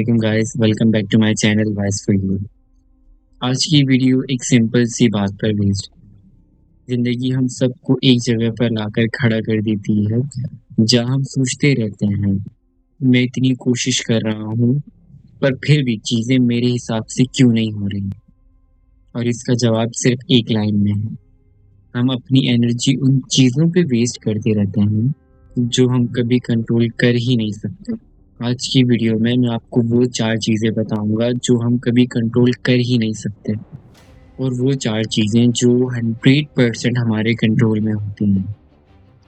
वालेकुम guys, welcome back to my channel voice for you. आज की वीडियो एक सिंपल सी बात पर बेस्ड है। जिंदगी हम सबको एक जगह पर लाकर खड़ा कर देती है जहां हम सोचते रहते हैं, मैं इतनी कोशिश कर रहा हूँ पर फिर भी चीजें मेरे हिसाब से क्यों नहीं हो रही। और इसका जवाब सिर्फ एक लाइन में है, हम अपनी एनर्जी उन चीजों पे वेस्ट करते रहते हैं जो हम कभी कंट्रोल कर ही नहीं सकते। आज की वीडियो में मैं आपको वो 4 चीज़ें बताऊँगा जो हम कभी कंट्रोल कर ही नहीं सकते, और वो 4 चीज़ें जो 100% हमारे कंट्रोल में होती हैं।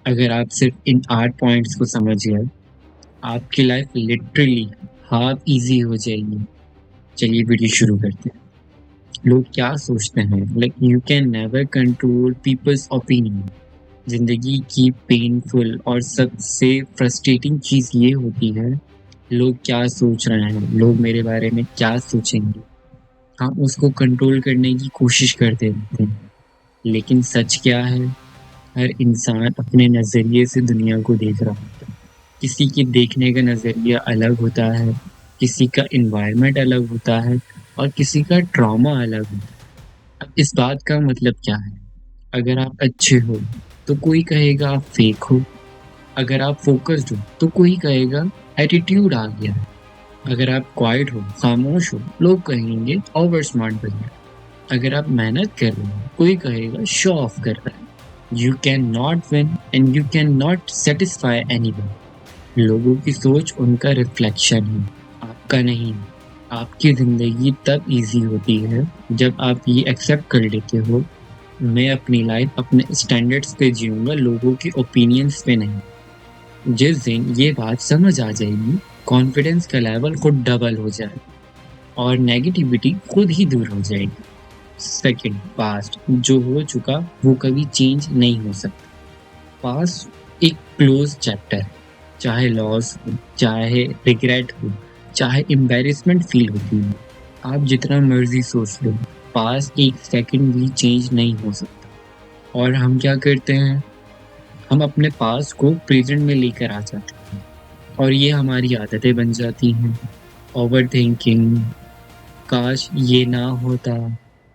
अगर आप सिर्फ इन 8 पॉइंट्स को समझ गए, आपकी लाइफ लिटरली हाफ ईज़ी हो जाएगी। चलिए वीडियो शुरू करते हैं। लोग क्या सोचते हैं, like you can never control peoples opinion. ज़िंदगी की पेनफुल और सबसे फ्रस्ट्रेटिंग चीज़ ये होती है, लोग क्या सोच रहे हैं, लोग मेरे बारे में क्या सोचेंगे। हम उसको कंट्रोल करने की कोशिश करते रहते हैं, लेकिन सच क्या है, हर इंसान अपने नज़रिए से दुनिया को देख रहा होता है। किसी के देखने का नज़रिया अलग होता है, किसी का इन्वायरमेंट अलग होता है और किसी का ट्रॉमा अलग होता है। अब इस बात का मतलब क्या है, अगर आप अच्छे हो तो कोई कहेगा आप फेक हो, अगर आप फोकस्ड हो तो कोई कहेगा एटीट्यूड आ गया। अगर आप क्वाइट हो, खामोश हो, लोग कहेंगे ओवर स्मार्ट बन। अगर आप मेहनत कर रहे हो, कोई कहेगा शो ऑफ कर रहा है। You can not win and you can not satisfy anyone. लोगों की सोच उनका रिफ्लेक्शन है, आपका नहीं। आपकी ज़िंदगी तब इजी होती है जब आप ये एक्सेप्ट कर लेते हो, मैं अपनी लाइफ अपने स्टैंडर्ड्स पे जीऊँगा, लोगों के ओपिनियंस पे नहीं। जिस दिन ये बात समझ आ जाएगी, कॉन्फिडेंस का लेवल खुद डबल हो जाए और नेगेटिविटी खुद ही दूर हो जाएगी। सेकंड, पास्ट जो हो चुका वो कभी चेंज नहीं हो सकता। पास्ट एक क्लोज चैप्टर है, चाहे लॉस हो, चाहे रिग्रेट हो, चाहे एम्बैरेसमेंट फील होती हो, आप जितना मर्जी सोच लो, पास्ट एक सेकंड भी चेंज नहीं हो सकता। और हम क्या करते हैं, हम अपने पास्ट को प्रेजेंट में लेकर आ जाते हैं और ये हमारी आदतें बन जाती हैं। ओवर थिंकिंग, काश ये ना होता,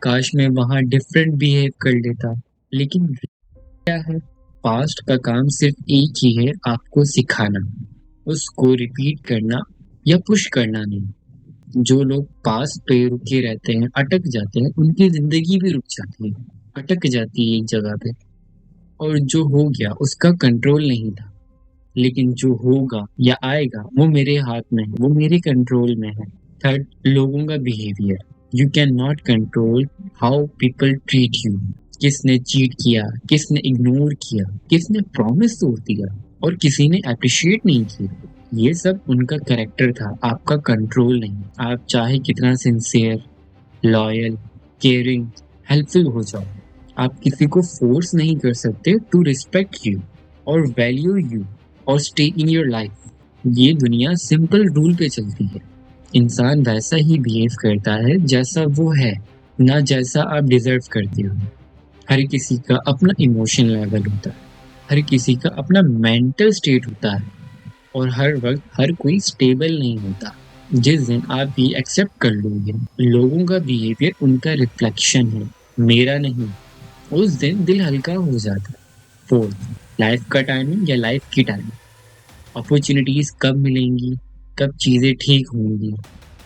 काश मैं वहाँ डिफरेंट बिहेव कर लेता। लेकिन क्या है, पास्ट का काम सिर्फ एक ही है, आपको सिखाना, उसको रिपीट करना या पुश करना नहीं। जो लोग पास्ट पे रुके रहते हैं, अटक जाते हैं, उनकी जिंदगी भी रुक जाती है, अटक जाती है एक जगह पे। और जो हो गया उसका कंट्रोल नहीं था, लेकिन जो होगा या आएगा वो मेरे हाथ में है, वो मेरे कंट्रोल में है। थर्ड, लोगों का behaviour, you can not control how people treat you. किसने चीट किया, किसने इग्नोर किया, किसने प्रॉमिस तोड़ दिया और किसी ने अप्रिशिएट नहीं किया, ये सब उनका कैरेक्टर था, आपका कंट्रोल नहीं। आप चाहे कितना सिंसियर, लॉयल, केयरिंग, हेल्पफुल हो जाओ, आप किसी को फोर्स नहीं कर सकते टू रिस्पेक्ट यू और वैल्यू यू और स्टे इन योर लाइफ। ये दुनिया सिंपल रूल पे चलती है, इंसान वैसा ही बिहेव करता है जैसा वो है, ना जैसा आप डिजर्व करते हो। हर किसी का अपना इमोशन लेवल होता है, हर किसी का अपना मेंटल स्टेट होता है और हर वक्त हर कोई स्टेबल नहीं होता। जिस दिन आप ये एक्सेप्ट कर लोगे, लोगों का बिहेवियर उनका रिफ्लेक्शन है, मेरा नहीं, उस दिन दिल हल्का हो जाता है। फोर्थ, लाइफ का टाइमिंग या लाइफ की टाइमिंग, अपॉर्चुनिटीज कब मिलेंगी, कब चीज़ें ठीक होंगी।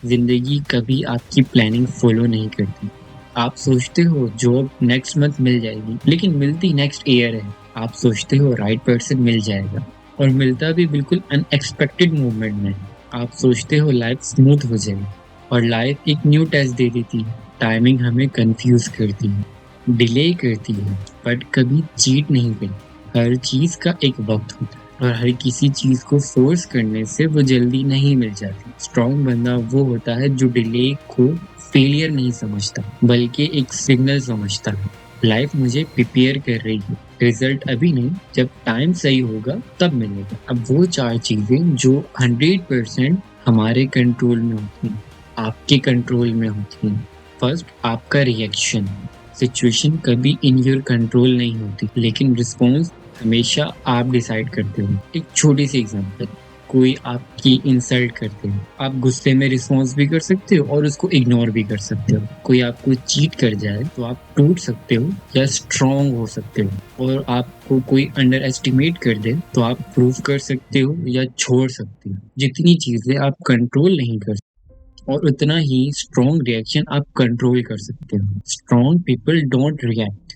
जिंदगी कभी आपकी प्लानिंग फॉलो नहीं करती। आप सोचते हो जॉब नेक्स्ट मंथ मिल जाएगी, लेकिन मिलती नेक्स्ट ईयर है। आप सोचते हो राइट पर्सन मिल जाएगा और मिलता भी बिल्कुल अनएक्सपेक्टेड मूवमेंट में। आप सोचते हो लाइफ स्मूथ हो जाएगी और लाइफ एक न्यू टेस्ट दे देती है। टाइमिंग हमें कंफ्यूज करती है, डिले करती है, बट कभी चीट नहीं करती। हर चीज़ का एक वक्त होता है और हर किसी चीज़ को फोर्स करने से वो जल्दी नहीं मिल जाती। स्ट्रॉन्ग बंदा वो होता है जो डिले को फेलियर नहीं समझता, बल्कि एक सिग्नल समझता है। लाइफ मुझे प्रिपेयर कर रही है, रिजल्ट अभी नहीं, जब टाइम सही होगा तब मिलेगा। अब वो 4 चीज़ें जो 100% हमारे कंट्रोल में होती हैं, आपके कंट्रोल में होती हैं। फर्स्ट, आपका रिएक्शन। सिचुएशन कभी इन योर कंट्रोल नहीं होती, लेकिन रिस्पॉन्स हमेशा आप डिसाइड करते हो। एक छोटी सी एग्जांपल, कोई आपकी इंसल्ट करते हो, आप गुस्से में रिस्पॉन्स भी कर सकते हो और उसको इग्नोर भी कर सकते हो। कोई आपको चीट कर जाए तो आप टूट सकते हो या स्ट्रॉन्ग हो सकते हो, और आपको कोई अंडर एस्टिमेट कर दे तो आप प्रूव कर सकते हो या छोड़ सकते हो। जितनी चीजें आप कंट्रोल नहीं कर सकते और उतना ही स्ट्रॉन्ग रिएक्शन आप कंट्रोल कर सकते हो। स्ट्रॉन्ग पीपल डोंट रिएक्ट,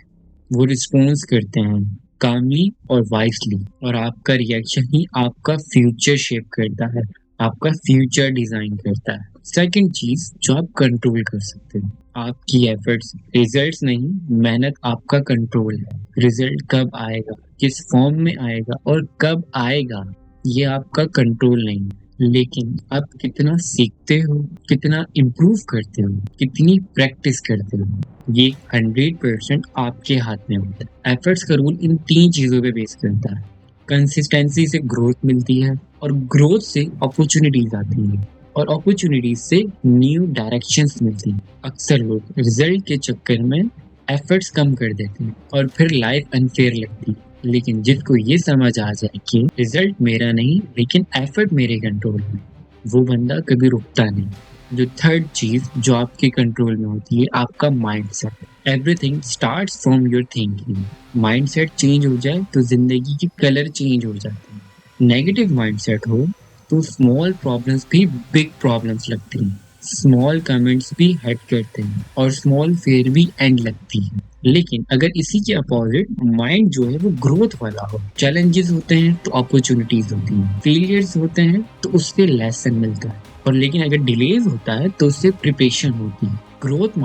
वो रिस्पॉन्स करते हैं कामली और वाइसली, और आपका रिएक्शन ही आपका फ्यूचर शेप करता है, आपका फ्यूचर डिजाइन करता है। सेकंड चीज जो आप कंट्रोल कर सकते हो, आपकी एफर्ट्स, रिजल्ट्स नहीं, मेहनत आपका कंट्रोल है। रिजल्ट कब आएगा, किस फॉर्म में आएगा और कब आएगा, ये आपका कंट्रोल नहीं है। लेकिन आप कितना सीखते हो, कितना इम्प्रूव करते हो, कितनी प्रैक्टिस करते हो, ये 100% आपके हाथ में होता है। एफर्ट्स का रूल इन 3 चीजों पे बेस करता है। कंसिस्टेंसी से ग्रोथ मिलती है, और ग्रोथ से अपॉर्चुनिटीज आती है, और अपॉर्चुनिटीज से न्यू डायरेक्शंस मिलती हैं। अक्सर लोग रिजल्ट के चक्कर में एफर्ट्स कम कर देते हैं और फिर लाइफ अनफेयर लगती है। लेकिन जिसको ये समझ आ जाए कि रिजल्ट मेरा नहीं लेकिन एफर्ट मेरे कंट्रोल में, वो बंदा कभी रुकता नहीं। जो थर्ड चीज जो आपके कंट्रोल में होती है, आपका mindset. Everything starts from your thinking. Mindset change हो जाए तो जिंदगी की कलर चेंज हो जाती है। नेगेटिव माइंडसेट हो तो स्मॉल प्रॉब्लम्स भी बिग प्रॉब्लम्स लगती हैं, स्मॉल कमेंट्स भी हर्ट करते हैं, और स्मॉल फेयर भी एंड लगती है। लेकिन अगर इसी के अपोजिट माइंड जो है वो ग्रोथ वाला हो, चैलेंजेस होते हैं तो अपॉर्चुनिटीज होती हैं, फेलियर्स होते हैं तो उससे लेसन मिलता है, और लेकिन अगर डिलेज होता है तो उससे प्रिपरेशन होती है। ग्रोथ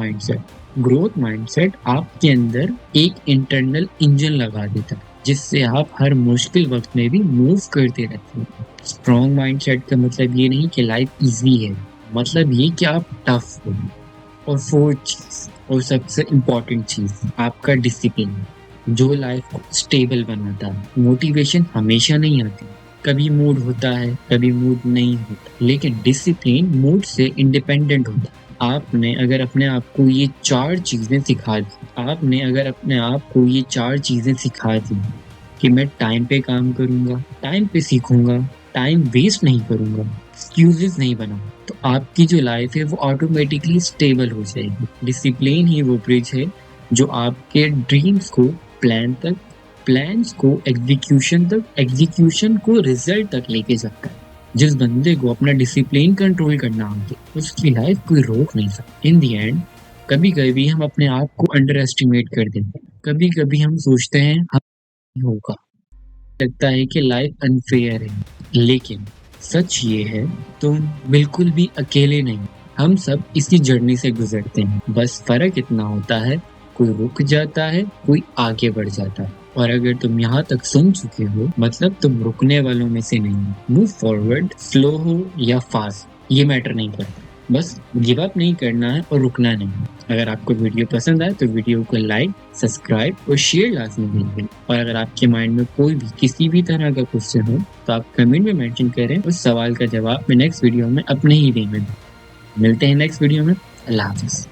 माइंडसेट आपके अंदर एक इंटरनल इंजन लगा देता है, जिससे आप हर मुश्किल वक्त में भी मूव करते रहते हैं। स्ट्रॉन्ग माइंडसेट का मतलब ये नहीं कि लाइफ इजी है, मतलब ये कि आप टफ हो। और फोर्थ चीज और सबसे इम्पोर्टेंट चीज, आपका डिसिप्लिन, जो लाइफ को स्टेबल बनाता है। मोटिवेशन हमेशा नहीं आती, कभी मूड होता है, कभी मूड नहीं होता, लेकिन डिसिप्लिन मूड से इंडिपेंडेंट होता है। आपने अगर अपने आप को ये 4 चीजें सिखा दी, कि मैं टाइम पे काम करूंगा, टाइम पे सीखूंगा, टाइम वेस्ट नहीं करूंगा, एक्सक्यूजेस नहीं बनाऊंगा, तो आपकी जो लाइफ है वो ऑटोमेटिकली स्टेबल हो जाएगी। डिसिप्लिन ही वो ब्रिज है जो आपके ड्रीम्स को प्लान तक, प्लान्स को एग्जीक्यूशन तक, एग्जीक्यूशन को रिजल्ट तक लेके जाता है। जिस बंदे को अपना डिसिप्लिन कंट्रोल करना आता है, उसकी लाइफ कोई रोक नहीं सकता। इन दी एंड कभी कभी हम अपने आप को अंडर एस्टिमेट कर देते हैं, कभी कभी हम सोचते हैं हम होगा, लगता है कि लाइफ अनफेयर है, लेकिन सच ये है तुम बिल्कुल भी अकेले नहीं। हम सब इसी जर्नी से गुजरते हैं, बस फर्क इतना होता है कोई रुक जाता है, कोई आगे बढ़ जाता है। और अगर तुम यहाँ तक सुन चुके हो, मतलब तुम रुकने वालों में से नहीं हो। मूव फॉरवर्ड, स्लो हो या फास्ट, ये मैटर नहीं करता, बस गिव अप नहीं करना है और रुकना नहीं। अगर आपको वीडियो पसंद आए तो वीडियो को लाइक, सब्सक्राइब और शेयर लाजमी कीजिए। और अगर आपके माइंड में कोई भी किसी भी तरह का क्वेश्चन हो तो आप कमेंट में मेंशन करें, उस सवाल का जवाब मैं नेक्स्ट वीडियो में अपने ही देंगे। मिलते हैं नेक्स्ट वीडियो में। अल्लाह हाफिज़।